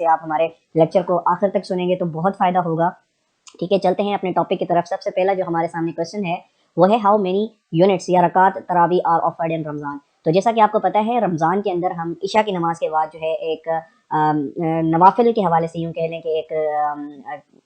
से आप हमारे लेक्चर को आखिर तक सुनेंगे तो बहुत फ़ायदा होगा। ठीक है, चलते हैं अपने टॉपिक की तरफ। सबसे पहला जो हमारे सामने क्वेश्चन है वो है हाउ मेनी यूनिट्स या रकात तरावी आर ऑफर्ड इन रमज़ान। तो जैसा कि आपको पता है रमज़ान के अंदर हम इशा की नमाज के बाद जो है एक नवाफिल के हवाले से यूँ कह लें कि एक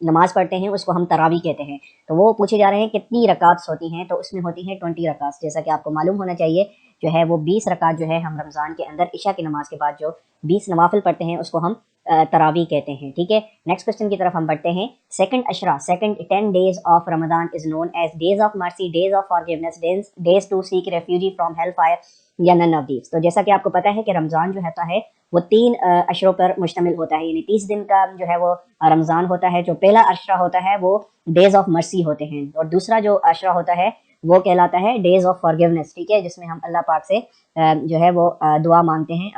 नमाज पढ़ते हैं, उसको हम तरावी कहते हैं। तो वो पूछे जा रहे हैं कितनी रकात होती हैं, तो उसमें होती हैं 20 रकात। जैसा कि आपको मालूम होना चाहिए जो है वो 20 रकात जो है हम रमज़ान के अंदर इशा की नमाज के बाद जो 20 नवाफिल पढ़ते हैं उसको हम तरावी कहते हैं। ठीक है, नेक्स्ट क्वेश्चन की तरफ हम बढ़ते हैं। सेकंड अशरा, second 10 days of Ramzan is known as days of mercy, days of forgiveness, days to seek refuge from hell fire या नन ऑफ दीज। तो जैसा कि आपको पता है कि रमज़ान जो होता है वो 3 अशरों पर मुश्तमिल होता है, यानी 30 दिन का जो है वो रमज़ान होता है। जो पहला अशरा होता है वो डेज ऑफ मर्सी होते हैं और दूसरा जो अशरा होता है वो कहलाता है डेज ऑफ फॉरगिवनेस। ठीक है, जिसमें हम अल्लाह पाक से जो है वो दुआ मांगते हैं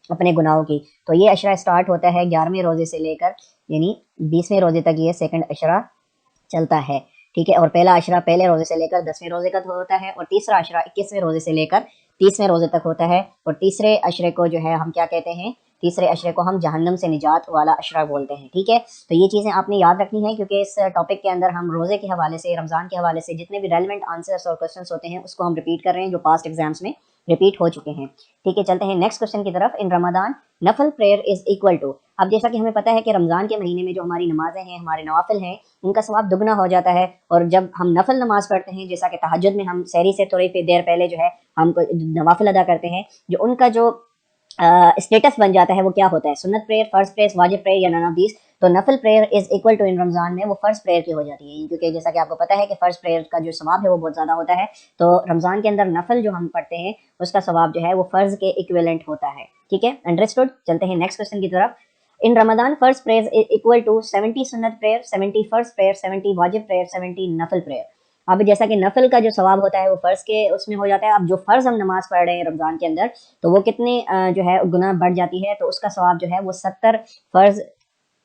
अपने गुनाहों की। तो ये अशरा स्टार्ट होता है 11वें रोज़े से लेकर यानी 20वें रोज़े तक ये सेकंड अशरा चलता है। ठीक है, और पहला अशरा पहले रोज़े से लेकर 10वें रोज़े तक होता है और तीसरा अशरा 21वें रोज़े से लेकर 30वें रोज़े तक होता है। और तीसरे अशरे को जो है हम क्या कहते हैं, तीसरे अशरे को हम जहन्नम से निजात वाला अशरा बोलते हैं। ठीक है, तो ये चीज़ें आपने याद रखनी है क्योंकि इस टॉपिक के अंदर हम रोज़े के हवाले से, रमज़ान के हवाले से जितने भी रेलिवेंट आंसर्स और क्वेश्चंस होते हैं उसको हम रिपीट कर रहे हैं जो पास्ट एग्जाम्स में रिपीट हो चुके हैं। ठीक है, चलते हैं नेक्स्ट क्वेश्चन की तरफ। इन रमज़ान नफल प्रेयर इज इक्वल टू। अब जैसा कि हमें पता है कि रमज़ान के महीने में जो हमारी नमाजें हैं, हमारे नवाफिल हैं, उनका सवाब दुगना हो जाता है। और जब हम नफल नमाज पढ़ते हैं, जैसा कि तहज्जुद में हम सहरी से थोड़ी देर पहले जो है हम नवाफिल अदा करते हैं, जो उनका जो स्टेटस बन जाता है वो क्या होता है, सुन्नत प्रेयर, फर्ज प्रेयर, वाजिब प्रेयर या नन ऑफ दीज। तो नफल प्रेयर इज इक्वल टू इन रमज़ान में वो फर्ज प्रेयर की हो जाती है, क्योंकि जैसा कि आपको पता है कि फर्ज प्रेयर का जो सवाब है वो बहुत ज़्यादा होता है। तो रमज़ान के अंदर नफल जो हम पढ़ते हैं उसका सवाब जो है वो फर्ज के इक्विवेलेंट होता है। ठीक है, अंडरस्टूड। चलते हैं नेक्स्ट क्वेश्चन की तरफ। इन रमज़ान फर्ज प्रेयर इज इक्वल टू 70 सुन्नत प्रेयर, 70 फर्ज प्रेयर, 70 वाजिब प्रेयर, 70 नफल प्रेयर। अब जैसा कि नफल का जो सवाब होता है वो फ़र्ज़ के उसमें हो जाता है। अब जो फ़र्ज़ हम नमाज़ पढ़ रहे हैं रमज़ान के अंदर तो वो कितने जो है गुना बढ़ जाती है, तो उसका सवाब जो है वो 70 फ़र्ज़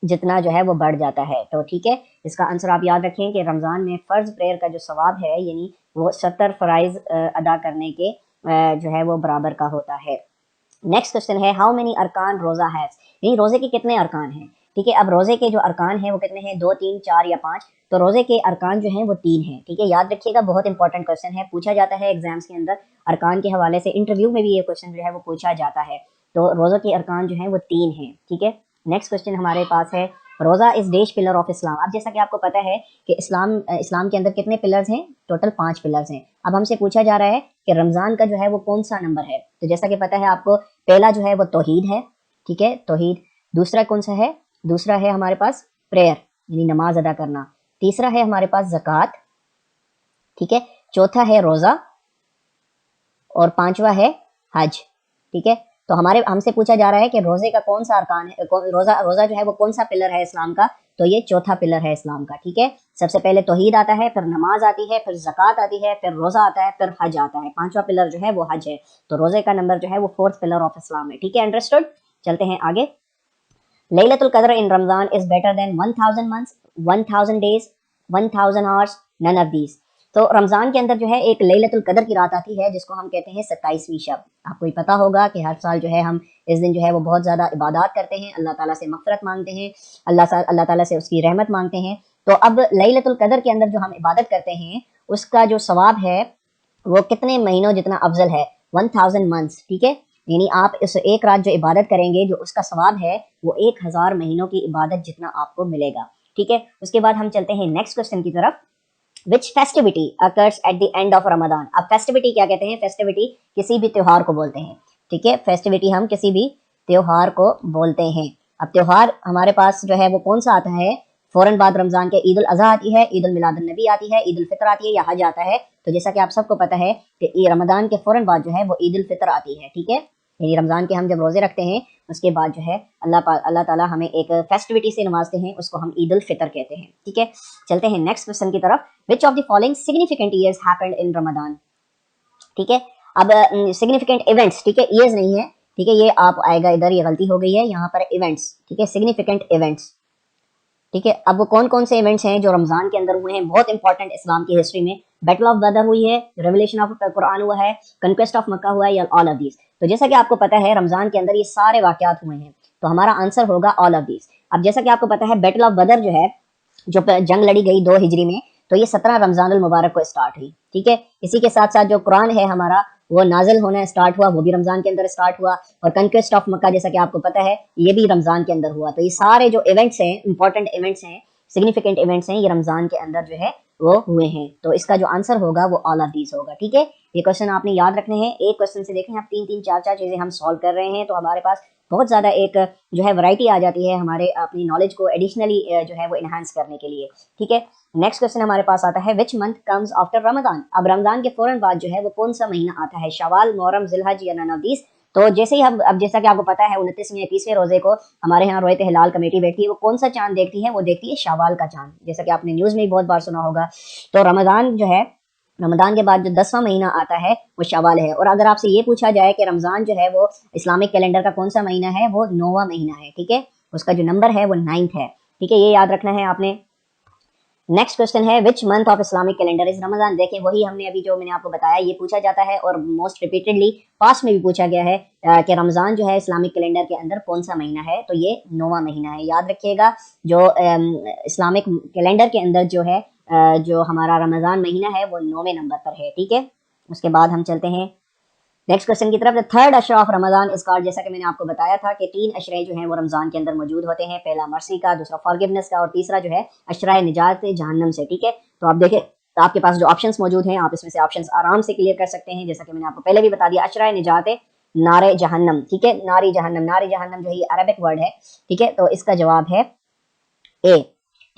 जितना जो है वो बढ़ जाता है। तो ठीक है, इसका आंसर आप याद रखें कि रमज़ान में फ़र्ज़ प्रेयर का जो सवाब है यानी वो 70 फ़राइज़ अदा करने के जो है वो बराबर का होता है। नेक्स्ट क्वेश्चन है हाउ मेनी अरकान रोज़ा हैज़, यानी रोज़े के कितने अरकान हैं। ठीक है, अब रोज़े के जो अरकान हैं वो कितने हैं, 2, 3, 4 या 5। तो रोज़े के अरकान जो हैं वो 3 हैं। ठीक है, याद रखिएगा, बहुत इंपॉर्टेंट क्वेश्चन है, पूछा जाता है एग्जाम्स के अंदर अरकान के हवाले से, इंटरव्यू में भी ये क्वेश्चन जो है वो पूछा जाता है। तो रोज़ों के अरकान जो हैं वो 3 हैं। ठीक है, नेक्स्ट क्वेश्चन हमारे पास है रोज़ा is dash pillar of Islam. अब जैसा कि आपको पता है कि इस्लाम के अंदर कितने पिलर्स हैं, टोटल 5 पिलर्स हैं। अब हमसे पूछा जा रहा है कि रमज़ान का जो है वो कौन सा नंबर है। तो जैसा कि पता है आपको, पहला जो है वो तौहीद है। ठीक है, तौहीद। दूसरा कौन सा है, दूसरा है हमारे पास प्रेयर यानी नमाज अदा करना। तीसरा है हमारे पास ज़कात। ठीक है, चौथा है रोज़ा और 5वां है हज। ठीक है, तो हमसे पूछा जा रहा है कि रोज़े का कौन सा अरकान है, रोज़ा जो है वो कौन सा पिलर है इस्लाम का। तो ये चौथा पिलर है इस्लाम का। ठीक है, सबसे पहले तौहीद आता है, फिर नमाज आती है, फिर ज़कात आती है, फिर रोज़ा आता है, फिर हज आता है। 5वां पिलर जो है वो हज है। तो रोज़े का नंबर जो है वो 4th पिलर ऑफ इस्लाम है। ठीक है, अंडरस्टूड। चलते हैं आगे। Laylatul Qadr in Ramzan is better than 1000 months, 1000 days, 1000 hours, none of these. तो रमज़ान के अंदर जो है एक लैलतुल क़द्र की रात आती है जिसको हम कहते हैं 27वीं शब। आपको ही पता होगा कि हर साल जो है हम इस दिन जो है वो बहुत ज़्यादा इबादत करते हैं, अल्लाह ताला से मग़फ़िरत मांगते हैं, अल्लाह ताला से उसकी रहमत मांगते हैं। तो अब लैलतुल क़द्र के अंदर जो हम इबादत करते हैं उसका जो सवाब है वो कितने महीनों जितना अफजल है, 1000 मंथ्स। ठीक है, यानी आप इस एक रात जो इबादत करेंगे जो उसका सवाब है वो 1000 महीनों की इबादत जितना आपको मिलेगा। ठीक है, उसके बाद हम चलते हैं नेक्स्ट क्वेश्चन की तरफ। Which festivity occurs at the end of Ramzan. अब फेस्टिविटी क्या कहते हैं, फेस्टिविटी किसी भी त्योहार को बोलते हैं। ठीक है, फेस्टिविटी हम किसी भी त्योहार को बोलते हैं। अब त्योहार हमारे पास जो है वो कौन सा आता है, फौरन बाद रमजान के ईद उल अज़हा आती है, ईद उल मिलादुन नबी आती है, ईद उल फितर आती है या हज आता है। तो जैसा कि आप सबको पता है कि रमजान के फौरन बाद जो है वो ईद उल फितर आती है। ठीक है, यानी रमजान के हम जब रोजे रखते हैं उसके बाद जो है अल्लाह ताला हमें एक फेस्टिविटी से नवाजते हैं, उसको हम ईद उल फितर कहते हैं। ठीक है, चलते हैं नेक्स्ट क्वेश्चन की तरफ। Which of the following significant years happened in Ramzan. ठीक है, अब सिग्निफिकेंट इवेंट्स, ठीक है, ईयर्स नहीं है। ठीक है, ये आप आएगा इधर, ये गलती हो गई है, यहाँ पर इवेंट्स। ठीक है, सिग्निफिकेंट इवेंट्स। ठीक है, अब वो कौन कौन से इवेंट्स हैं जो रमजान के अंदर हुए हैं, बहुत इंपॉर्टेंट इस्लाम की हिस्ट्री में, बैटल ऑफ बदर हुई है, रेवलेशन ऑफ कुरान हुआ है, कंक्वेस्ट ऑफ मक्का हुआ है, या ऑल ऑफ दीज? तो जैसा कि आपको पता है रमजान के अंदर ये सारे वाकयात हुए हैं, तो हमारा आंसर होगा ऑल ऑफ दीज। अब जैसा कि आपको पता है बैटल ऑफ बदर जो है, जो जंग लड़ी गई 2 हिजरी में, तो ये 17 रमजान मुबारक को स्टार्ट हुई, ठीक है। इसी के साथ साथ जो कुरान है हमारा वो नाजिल होना स्टार्ट हुआ, वो भी रमजान के अंदर स्टार्ट हुआ। और कंक्वेस्ट ऑफ मक्का जैसा कि आपको पता है ये भी रमजान के अंदर हुआ। तो ये सारे जो इवेंट्स हैं, इंपॉर्टेंट इवेंट्स हैं, सिग्निफिकेंट इवेंट्स हैं, ये रमजान के अंदर जो है वो हुए हैं। तो इसका जो आंसर होगा वो ऑल ऑफ दीज होगा, ठीक है। ये क्वेश्चन आपने याद रखने हैं। एक क्वेश्चन से देखें आप 3-3 4-4 चीजें हम सॉल्व कर रहे हैं, तो हमारे पास बहुत ज्यादा एक जो है वैरायटी आ जाती है हमारे अपनी नॉलेज को एडिशनली जो है वो इनहांस करने के लिए, ठीक है। नेक्स्ट क्वेश्चन हमारे पास आता है which month comes after Ramzan? अब रमजान के फौरन बाद जो है वो कौन सा महीना आता है? शवाल, मुहर्रम, जिलहज या नन ऑफ दीज? तो जैसे ही हम, अब जैसा कि आपको पता है 29वें 30वें रोजे को हमारे यहाँ रोयत हिलाल कमेटी बैठती है, वो कौन सा चांद देखती है? वो देखती है शवाल का चांद, जैसा कि आपने न्यूज में भी बहुत बार सुना होगा। तो रमजान जो है, रमजान के बाद जो 10वां महीना आता है वो शवाल है। और अगर आपसे ये पूछा जाए कि रमजान जो है वो इस्लामिक कैलेंडर का कौन सा महीना है, वो 9वां महीना है, ठीक है। उसका जो नंबर है वो 9th है, ठीक है। ये याद रखना है आपने। नेक्स्ट क्वेश्चन है which month of Islamic calendar is Ramzan? देखिए वही हमने अभी जो मैंने आपको बताया ये पूछा जाता है, और मोस्ट रिपीटेडली पास्ट में भी पूछा गया है कि रमजान जो है इस्लामिक कैलेंडर के अंदर कौन सा महीना है, तो ये 9वां महीना है। याद रखिएगा जो इस्लामिक कैलेंडर के अंदर जो है जो हमारा रमजान महीना है वो 9वें नंबर पर है, ठीक है। उसके बाद हम चलते हैं नेक्स्ट क्वेश्चन की तरफ। द थर्ड अशरा ऑफ रमजान इज कॉल्ड, जैसा कि मैंने आपको बताया था कि 3 अशरे जो हैं वो रमजान के अंदर मौजूद होते हैं। पहला मर्सी का, दूसरा फॉरगिवनेस का, और तीसरा जो है अशरा निजात जहन्नम से, ठीक है। तो आप देखें तो आपके पास जो ऑप्शंस मौजूद हैं आप इसमें से ऑप्शंस आराम से क्लियर कर सकते हैं। जैसा कि मैंने आपको पहले भी बता दिया, अशरा निजात नारे जहन्नम, ठीक है। नारी जहन्नम, नारी जहन्नम जो है ये अरबिक वर्ड है, ठीक है। तो इसका जवाब है ए,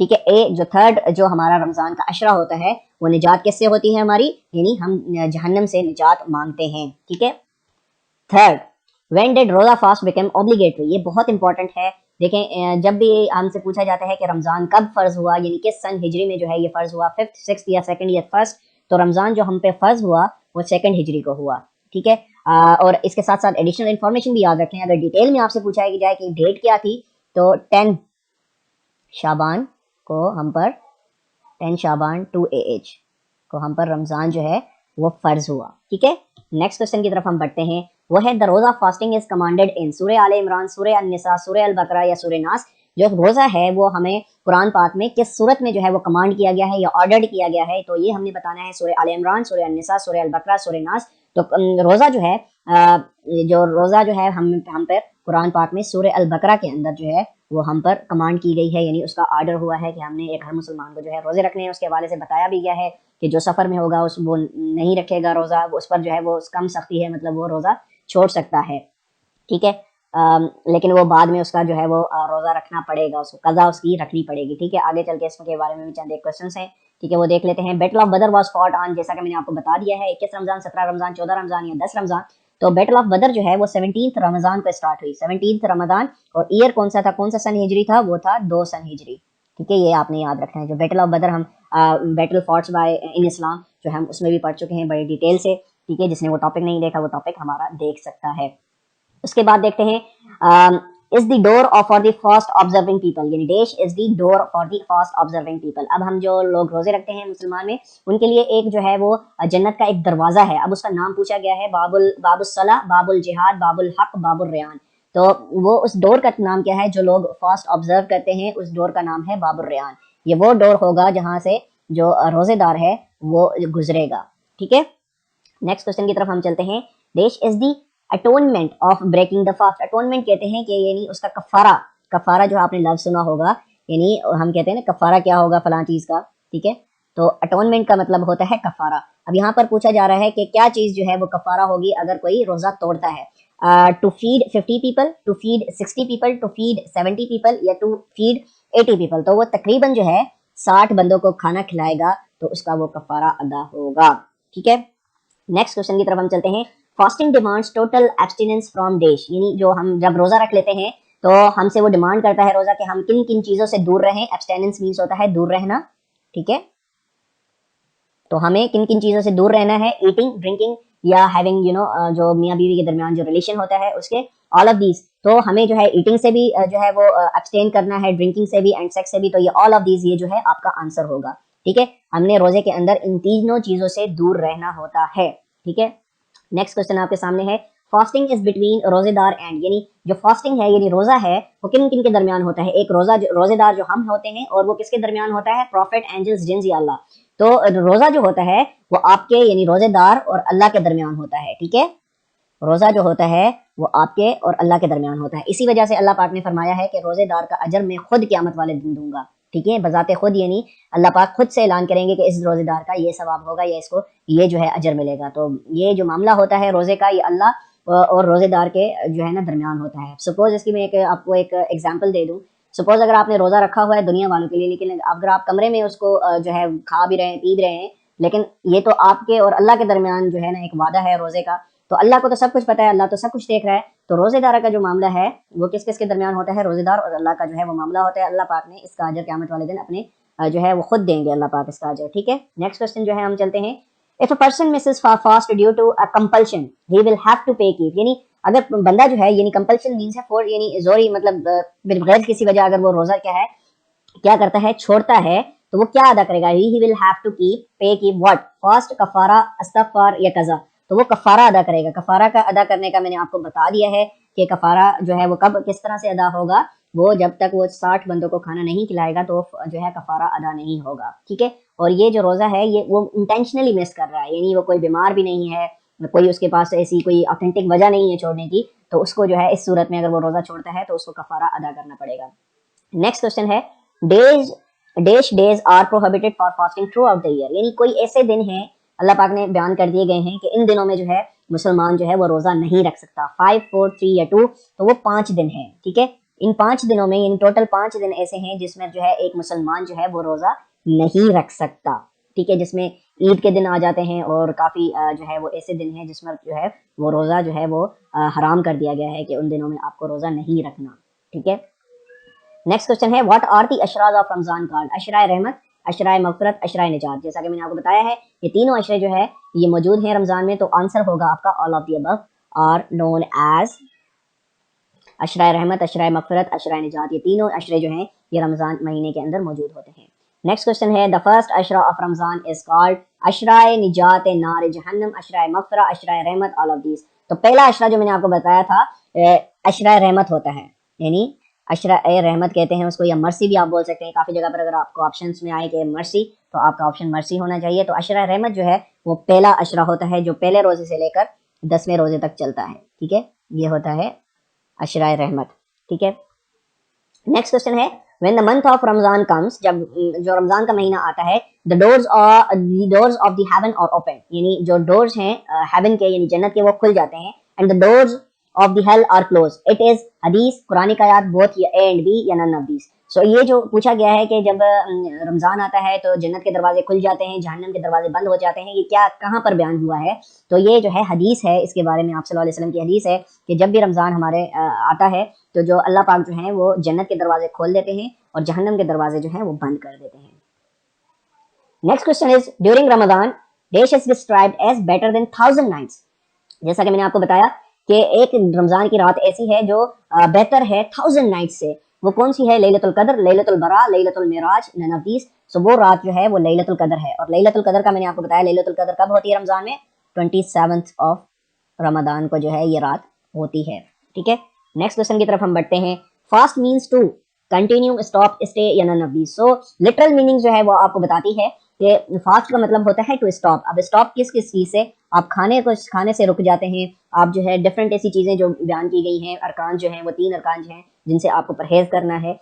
ठीक है। ए जो थर्ड जो हमारा रमजान का अशरा होता है वो निजात किससे होती है हमारी, यानी हम जहन्नम से निजात मांगते हैं, ठीक है। थर्ड, व्हेन डिड रोजा फास्ट बिकम ऑब्लिगेटरी? ये बहुत इंपॉर्टेंट है। देखें जब भी हमसे पूछा जाता है कि रमजान कब फर्ज हुआ, यानी किस सन हिजरी में जो है ये फर्ज हुआ, 5th 6th या 2nd या 1st, तो रमजान जो हम पे फर्ज हुआ वो 2nd हिजरी को हुआ, ठीक है। और इसके साथ साथ एडिशनल इन्फॉर्मेशन भी याद रखें। अगर डिटेल में आपसे पूछा जाए कि डेट क्या थी, तो 10 शाबान को हम पर 10 शाबान 2AH को हम पर रमजान जो है वो फर्ज हुआ, ठीक है। नेक्स्ट क्वेश्चन की तरफ हम बढ़ते हैं। वो है द रोजा फास्टिंग इज कमांडेड इन सूरह आले इमरान, सूरह अन-निसा, सूरह अल-बकरा या सूरह नास? जो रोजा है वो हमें कुरान पाक में किस सूरत में जो है वो कमांड किया गया है या ऑर्डर्ड किया गया है, तो ये हमने बताना है सूरह आले इमरान, सूरह अन-निसा, सूरह अल-बकरा, सूरह नास। तो रोजा जो है जो रोजा जो है हम पर कुरान पाक में सूरह अल-बकरा के अंदर जो है वो हम पर कमांड की गई है, यानी उसका ऑर्डर हुआ है कि हमने एक हर मुसलमान को जो है रोजे रखने हैं। उसके हवाले से बताया भी गया है कि जो सफर में होगा उस वो नहीं रखेगा रोजा, उस पर जो है वो कम सख्ती है, मतलब वो रोजा छोड़ सकता है, ठीक है। लेकिन वो बाद में उसका जो है वो रोजा रखना पड़ेगा, उसको कज़ा उसकी रखनी पड़ेगी, ठीक है। आगे चल के इसके बारे में भी चंद एक क्वेश्चंस हैं, ठीक है, वो देख लेते हैं। बैटल ऑफ बदर वाज फॉट ऑन, जैसा कि मैंने आपको बता दिया है 21 रमजान, 17 रमजान, 14 रमजान या 10 रमजान। तो बैटल ऑफ बदर जो है वो 17th रमजान को स्टार्ट हुई, 17th रमजान। और ईयर कौन सा था, कौन सा सन हिजरी था, वो था 2 सन हिजरी, ठीक है। ये आपने याद रखना है। जो बैटल ऑफ बदर हम बैटल फॉट्स बाय इन इस्लाम जो हम उसमें भी पढ़ चुके हैं बड़ी डिटेल से, ठीक है। जिसने वो टॉपिक नहीं देखा वो टॉपिक हमारा देख सकता है। उसके बाद देखते हैं is the door for the fast observing people, यानी देश is the door for the fast observing people. अब हम जो लोग रोजे रखते हैं मुसलमान में, उनके लिए एक जो है वो जन्नत का एक दरवाजा है। अब उसका नाम पूछा गया है बाबुल बाबुल जिहाद, बाबुल हक, बाबुल रेयान। तो वो उस डोर का नाम क्या है, जो लोग फास्ट ऑब्जर्व करते हैं उस डोर का नाम है बाबुल रेयान। ये वो डोर होगा जहां से जो रोजेदार है वो गुजरेगा, ठीक है। नेक्स्ट क्वेश्चन की तरफ हम चलते हैं। This is the atonement of breaking the fast. Atonement कहते हैं कि यानी उसका कफारा, कफारा जो आपने लफ्ज सुना होगा, यानी हम कहते हैं ना कफारा क्या होगा फलां चीज का, ठीक है। तो अटोनमेंट का मतलब होता है कफारा। अब यहाँ पर पूछा जा रहा है कि क्या चीज जो है वो कफारा होगी अगर कोई रोजा तोड़ता है। To feed 50 people, to feed 60 people, to feed 70 people या टू फीड 80 पीपल। तो वो तकरीबन जो है 60 बंदों को खाना खिलाएगा, तो उसका वो कफारा अदा होगा, ठीक है। नेक्स्ट क्वेश्चन की तरफ हम चलते हैं। Fasting demands total abstinence from dish, यानी जो हम जब रोजा रख लेते हैं तो हमसे वो डिमांड करता है रोजा कि हम किन किन चीजों से दूर रहें। एब्सटिनेंस मीन्स होता है दूर रहना, ठीक है। तो हमें किन किन चीजों से दूर रहना है, ईटिंग, ड्रिंकिंग या हैविंग जो मियाँ बीवी के दरमियान जो रिलेशन होता है उसके, ऑल ऑफ दीज। तो हमें जो है ईटिंग से भी जो है वो एब्सटेन करना है, ड्रिंकिंग से भी एंड सेक्स से भी। तो ये ऑल ऑफ दीज ये जो है आपका आंसर होगा, ٹھیک ہے. ہم نے روزے کے اندر ان تینوں چیزوں سے دور رہنا ہوتا ہے. ٹھیک ہے. نیکسٹ کوشچن آپ کے سامنے ہے فاسٹنگ از بٹوین روزے دار اینڈ, یعنی جو فاسٹنگ ہے یعنی روزہ ہے وہ کن کن کے درمیان ہوتا ہے. ایک روزے دار جو ہم ہوتے ہیں اور وہ کس کے درمیان ہوتا ہے, پروفٹ, اینجلز, جنز یا اللہ. تو روزہ جو ہوتا ہے وہ آپ کے یعنی روزے دار اور اللہ کے درمیان ہوتا ہے. ٹھیک ہے. روزہ جو ہوتا ہے وہ آپ کے اور اللہ کے درمیان ہوتا ہے. اسی وجہ سے اللہ پاک نے فرمایا ہے کہ روزے دار کا اجر میں خود قیامت والے دن دوں گا. ٹھیک ہے. بذات خود یعنی اللہ پاک خود سے اعلان کریں گے کہ اس روزے دار کا یہ ثواب ہوگا یا اس کو یہ جو ہے اجر ملے گا. تو یہ جو معاملہ ہوتا ہے روزے کا, یہ اللہ اور روزے دار کے جو ہے نا درمیان ہوتا ہے. سپوز اس کی میں آپ کو ایک ایگزامپل دے دوں. سپوز اگر آپ نے روزہ رکھا ہوا ہے دنیا والوں کے لیے, لیکن اگر آپ کمرے میں اس کو جو ہے کھا بھی رہے ہیں, پی بھی رہے ہیں, لیکن یہ تو آپ کے اور اللہ کے درمیان جو ہے نا ایک وعدہ ہے روزے کا, تو اللہ کو تو سب کچھ پتا ہے, اللہ تو سب کچھ دیکھ رہا ہے. تو روزے دار کا جو معاملہ ہے وہ کس کس کے درمیان ہوتا ہے, روزے دار اور اللہ کا جو ہے وہ معاملہ ہوتا ہے. اللہ پاک نے اس کا اجر قیامت والے دن اپنے جو ہے وہ خود دیں گے اللہ پاک اس کا اجر. ٹھیک ہے. نیکسٹ کوسچن جو ہے ہم چلتے ہیں. If a person misses fast due to a compulsion, he will have to pay keep. یعنی اگر بندہ جو ہے یعنی compulsion means ہے فور یعنی زوری, مطلب بغیر کسی وجہ اگر وہ روزہ کیا کرتا ہے, چھوڑتا ہے, تو وہ کیا ادا کرے گا. he will have to pay keep what, fast, کفارہ, استغفار یا قضا. تو وہ کفارہ ادا کرے گا. کفارہ کا ادا کرنے کا میں نے آپ کو بتا دیا ہے کہ کفارہ جو ہے وہ کب کس طرح سے ادا ہوگا. وہ جب تک وہ 60 بندوں کو کھانا نہیں کھلائے گا تو جو ہے کفارہ ادا نہیں ہوگا. ٹھیک ہے. اور یہ جو روزہ ہے یہ وہ انٹینشنلی مس کر رہا ہے, یعنی وہ کوئی بیمار بھی نہیں ہے, کوئی اس کے پاس ایسی کوئی آتھینٹک وجہ نہیں ہے چھوڑنے کی, تو اس کو جو ہے اس صورت میں اگر وہ روزہ چھوڑتا ہے تو اس کو کفارہ ادا کرنا پڑے گا. نیکسٹ کوسچن ہے days are prohibited for fasting throughout the year, یعنی کوئی ایسے دن ہیں اللہ پاک نے بیان کر دیے گئے ہیں کہ ان دنوں میں جو ہے مسلمان جو ہے وہ روزہ نہیں رکھ سکتا. 5, 4, 3 یا 2, تو وہ 5 دن ہیں. ٹھیک ہے. ان 5 دنوں میں یعنی ٹوٹل 5 دن ایسے ہیں جس میں جو ہے ایک مسلمان جو ہے وہ روزہ نہیں رکھ سکتا. ٹھیک ہے. جس میں عید کے دن آ جاتے ہیں اور کافی جو ہے وہ ایسے دن ہیں جس میں جو ہے وہ روزہ جو ہے وہ حرام کر دیا گیا ہے کہ ان دنوں میں آپ کو روزہ نہیں رکھنا. ٹھیک ہے. نیکسٹ کوسچن ہے واٹ آر دی اشراز آف رمضان کالڈ, اشرائے رحمت, اشرائے مغفرت, اشرائے نجات. جیسا کہ میں نے آپ کو بتایا ہے یہ تینوں اشرے جو ہے یہ موجود ہیں رمضان میں, تو آنسر ہوگا آپ کا all of the above are known as اشرائے رحمت, اشرائے مغفرت, اشرائے نجات. یہ تینوں اشرے جو ہیں یہ رمضان مہینے کے اندر موجود ہوتے ہیں. نیکسٹ کوسچن ہے دا فرسٹ اشرا آف رمضان از کالڈ اشرائے نجات نار جہنم, اشرائے مغفرہ, اشرائے رحمت, آل آف دیز. تو پہلا اشرا جو میں نے آپ کو بتایا تھا اشرائے رحمت ہوتا ہے, یعنی اشرائے رحمت کہتے ہیں اس کو, یا مرسی بھی آپ بول سکتے ہیں. کافی جگہ پر اگر آپ کو آپشنس میں آئے کہ مرسی, تو آپ کا آپشن مرسی ہونا چاہیے. تو اشرائے رحمت جو ہے وہ پہلا اشرا ہوتا ہے جو پہلے روزے سے لے کر 10ویں روزے تک چلتا ہے. ٹھیک ہے. یہ ہوتا ہے اشرائے رحمت. ٹھیک ہے. نیکسٹ کوسچن ہے when the month of Ramadan comes, جب جو رمضان کا مہینہ آتا ہے, the doors of the heaven are open, یعنی جو ڈورز ہیں ہیون کے یعنی جنت کے وہ کھل جاتے ہیں, and the doors of the hell are closed. It is حدیث قرآن کی آیات both A and B یا none of these. So یہ جو پوچھا گیا ہے کہ جب رمضان آتا ہے تو جنت کے دروازے کھل جاتے ہیں, جہنم کے دروازے بند ہو جاتے ہیں, یہ کیا کہاں پر بیان ہوا ہے؟ تو یہ جو ہے حدیث ہے, اس کے بارے میں آپ صلی اللہ علیہ وسلم کی حدیث ہے کہ جب بھی رمضان ہمارے آتا ہے تو جو اللہ پاک جو ہیں وہ جنت کے دروازے کھول دیتے ہیں اور جہنم کے دروازے جو ہیں وہ بند کر دیتے ہیں. Next question is during Ramzan dash is described as better than 1000 nights. جیسا کہ میں نے آپ کو بتایا کہ ایک رمضان کی رات ایسی ہے جو بہتر ہے 1000 نائٹس سے. وہ کون سی ہے؟ لیلۃ القدر, لیلۃ البراء, لیلۃ المعراج, none of these. سو وہ رات جو ہے وہ لیلۃ القدر ہے. اور لیلۃ القدر کا میں نے آپ کو بتایا لیلۃ القدر کب ہوتی ہے رمضان میں؟ 27th آف رمضان کو جو ہے یہ رات ہوتی ہے. ٹھیک ہے. نیکسٹ کوسچن کی طرف ہم بڑھتے ہیں. Fast means to continue, stop, stay یا none of these. So literal meaning جو ہے وہ آپ کو بتاتی ہے کہ فاسٹ کا مطلب ہوتا ہے ٹو اسٹاپ. اب اسٹاپ کس کس چیز سے؟ آپ کھانے سے رک جاتے ہیں, آپ جو ہے ڈفرینٹ ایسی چیزیں جو بیان کی گئی ہیں, ارکان جو ہیں وہ 3 ارکان جو ہیں جن سے آپ کو پرہیز کرنا ہے,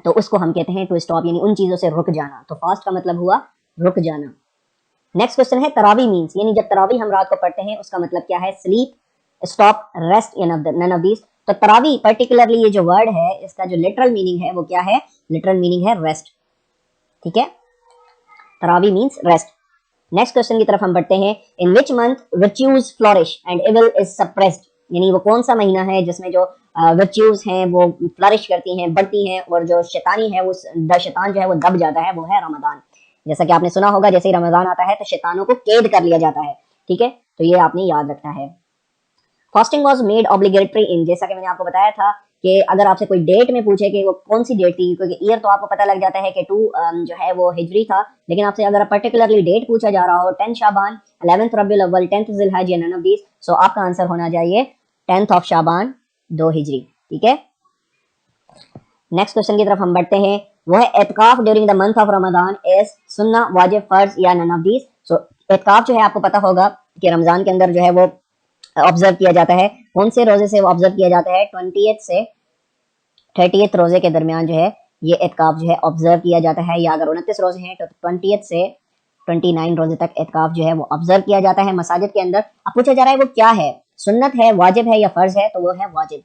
تو اس کو ہم کہتے ہیں ٹو اسٹاپ, یعنی ان چیزوں سے رک جانا. تو فاسٹ کا مطلب ہوا رک جانا. نیکسٹ کوسچن ہے تراویح مینس, یعنی جب تراویح ہم رات کو پڑھتے ہیں اس کا مطلب کیا ہے؟ سلیپ, اسٹاپ, ریسٹ یا none of these. تو تراویح پرٹیکولرلی یہ جو ورڈ ہے اس کا جو لٹرل میننگ ہے وہ کیا ہے؟ لٹرل میننگ ہے ریسٹ. ٹھیک ہے. تراویح مینس ریسٹ. نیکسٹ کوسچن کی طرف ہم بڑھتے ہیں. ان وچ month virtues flourish and evil is suppressed, یعنی وہ کون سا مہینہ ہے جس میں جو virtues ہیں وہ فلرش کرتی ہیں, بڑھتی ہیں, اور جو شیطانی ہے وہ شیطان جو ہے وہ دب جاتا ہے, وہ ہے رمضان. جیسا کہ آپ نے سنا ہوگا جیسے ہی رمضان آتا ہے تو شیطانوں کو قید کر لیا جاتا ہے. ٹھیک ہے. تو یہ آپ نے یاد رکھنا ہے. Fasting was made obligatory in, جیسا کہ میں نے آپ کو بتایا تھا کہ اگر آپ سے کوئی ڈیٹ میں پوچھے کہ وہ کون سی ڈیٹ تھی, کیونکہ ایئر تو آپ کو پتہ لگ جاتا ہے کہ 2 جو ہے وہ ہجری تھا, لیکن آپ سے اگر پرٹیکولرلی ڈیٹ پوچھا جا رہا ہو 10 شعبان, 11 ربیع الاول, 10 ذی الحج یا none of these, سو آپ کا آنسر ہونا چاہیے 10 شعبان 2 ہجری. ٹھیک ہے, نیکسٹ کوشچن کی طرف ہم بڑھتے ہیں. وہ ہے اعتکاف during the month of Ramzan از سنہ, واجب, فرض یا none of these. سو اعتکاف جو ہے آپ کو پتہ ہوگا کہ رمضان کے اندر جو ہے وہ آبزرو کیا جاتا ہے. کون سے روزے سے وہ آبزرو کیا جاتا ہے؟ 20 سے 30 روزے کے درمیان جو ہے یہ اعتکاف جو ہے آبزرو کیا جاتا ہے, یا اگر 29 روزے ہیں تو 20 سے 29 روزے تک اعتکاف جو ہے وہ آبزرو کیا جاتا ہے مساجد کے اندر. اب پوچھا جا رہا ہے وہ کیا ہے, سنت ہے, واجب ہے یا فرض ہے, تو وہ ہے واجب.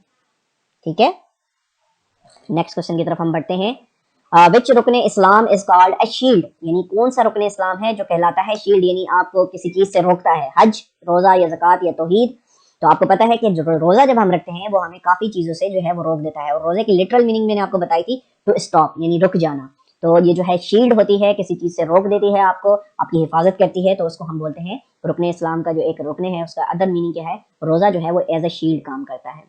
ٹھیک ہے, نیکسٹ کوشچن کی طرف ہم بڑھتے ہیں. وچ رکن اسلام از کالڈ اے شیلڈ, یعنی کون سا رکن اسلام ہے جو کہلاتا ہے شیلڈ, یعنی آپ کو کسی چیز سے روکتا ہے؟ حج, روزہ یا زکوٰۃ یا توحید. تو آپ کو پتہ ہے کہ روزہ جب ہم رکھتے ہیں وہ ہمیں کافی چیزوں سے جو ہے وہ روک دیتا ہے, اور روزے کی لٹرل میننگ میں نے آپ کو بتائی تھی, ٹو اسٹاپ یعنی رک جانا. تو یہ جو ہے شیلڈ ہوتی ہے, کسی چیز سے روک دیتی ہے آپ کو, آپ کی حفاظت کرتی ہے, تو اس کو ہم بولتے ہیں رکن اسلام کا جو ایک رکن ہے اس کا ادر میننگ کیا ہے؟ روزہ جو ہے وہ ایز اے شیلڈ کام کرتا ہے.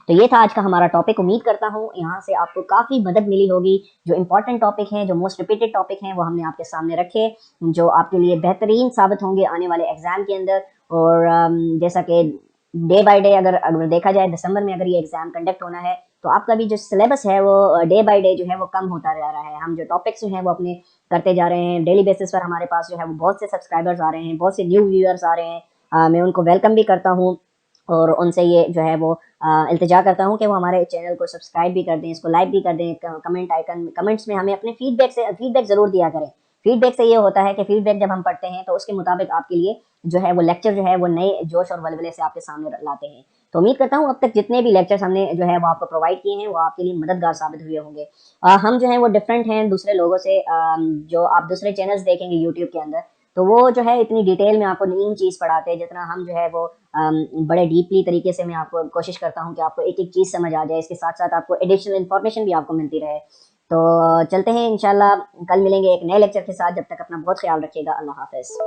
تو یہ تھا آج کا ہمارا ٹاپک. امید کرتا ہوں یہاں سے آپ کو کافی مدد ملی ہوگی. جو امپورٹنٹ ٹاپک ہیں, جو موسٹ ریپیٹڈ ٹاپک ہیں, وہ ہم نے آپ کے سامنے رکھے, جو آپ کے لیے بہترین ثابت ہوں گے آنے والے ایگزام کے اندر. اور جیسا کہ ڈے بائی ڈے اگر دیکھا جائے, دسمبر میں اگر یہ ایگزام کنڈکٹ ہونا ہے تو آپ کا بھی جو سلیبس ہے وہ ڈے بائی ڈے جو ہے وہ کم ہوتا جا رہا ہے. ہم جو ٹاپکس جو ہیں وہ اپنے کرتے جا رہے ہیں ڈیلی بیسس پر. ہمارے پاس جو ہے وہ بہت سے سبسکرائبرز آ رہے ہیں, بہت سے نیو ویورز آ رہے ہیں. میں ان کو ویلکم بھی کرتا ہوں, اور ان سے یہ جو ہے وہ التجا کرتا ہوں کہ وہ ہمارے چینل کو سبسکرائب بھی کر دیں, اس کو لائک بھی کر دیں, کمنٹس میں ہمیں اپنے فیڈ بیک ضرور دیا کریں. فیڈ بیک سے یہ ہوتا ہے کہ فیڈ بیک جب ہم پڑھتے ہیں تو اس کے مطابق آپ کے لیے جو ہے وہ لیکچر جو ہے وہ نئے جوش اور ولولے سے آپ کے سامنے لاتے ہیں. تو امید کرتا ہوں اب تک جتنے بھی لیکچرز ہم نے جو ہے وہ آپ کو پرووائڈ کیے ہیں وہ آپ کے لیے مددگار ثابت ہوئے ہوں گے. ہم جو ہیں وہ ڈفرینٹ ہیں دوسرے لوگوں سے. جو آپ دوسرے چینلز دیکھیں گے یوٹیوب کے اندر, تو وہ جو ہے اتنی ڈیٹیل میں آپ کو نہیں چیز پڑھاتے ہیں جتنا ہم جو ہے وہ بڑے ڈیپلی طریقے سے میں آپ کو کوشش کرتا ہوں کہ آپ کو ایک ایک چیز سمجھ آ جائے, اس کے ساتھ ساتھ آپ کو ایڈیشنل انفارمیشن بھی آپ کو ملتی رہے. تو چلتے ہیں انشاءاللہ, کل ملیں گے ایک نئے لیکچر کے ساتھ. جب تک اپنا بہت خیال رکھیے گا. اللہ حافظ.